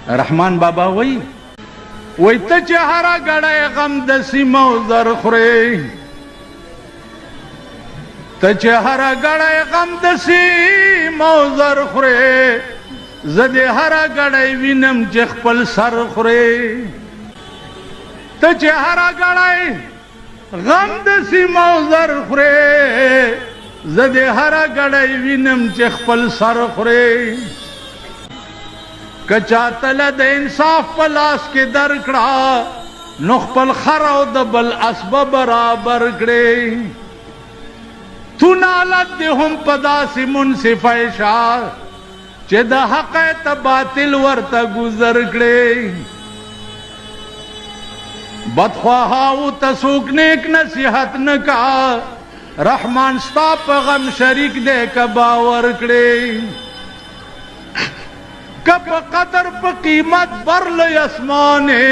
رحمان بابا وی ته چې هره ګړی غم د سیمو زر خورې، ته چې هره ګړی غم د سیمو زر خورې، زه دې هره ګړی وینم چې خپل سر خورې. ته چې هره ګړی غم د سیمو زر خورې، زه دې هره ګړی وینم چې خپل سر خورې. کچا تل د انصاف په لاس کې درکړه، نو خپل خر او د بل اسبه برابر کړې. تو نالت دې هم په داسې منصفه شه چې د حق ته باطل ورته گذر کړې. بدخواهاو ته څوک نیک نصیحت نه کا، رحمان ستا په غم شریک دې که باور کړې. که په قدر په قیمت برلې اسمانې،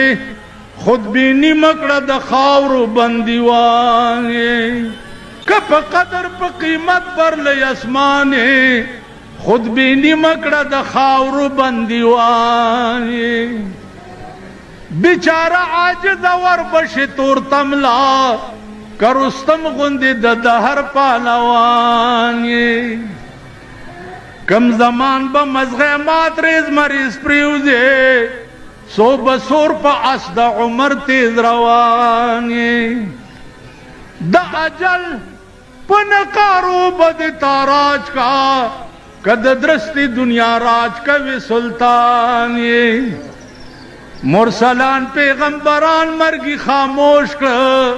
خودبیني مکړه د خاورو بندیوانې. که په قدر په قیمت برلې اسمانې، خودبیني مکړه د خاورو بندیوانې. بیچاره عاجز وربشي تور تملا، که رستم غوندې د دهر پهلوانې. کم زمان با مزغه مات ریز مریض پریوزه، سو بسور پا اس دا عمر تیز روانی. دا اجل پا نقارو بد تاراج کا، کد درستی دنیا راج کوي سلطانی. مرسلان پیغمبران مرگی خاموش کر،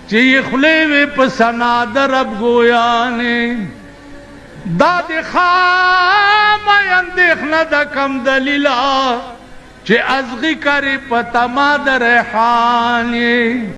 چی خلیوی پا سناد رب گویانی. دا دی خام اندیخنه دا کم دلیلا، چه ازغی کری پا تما دا ریحانی.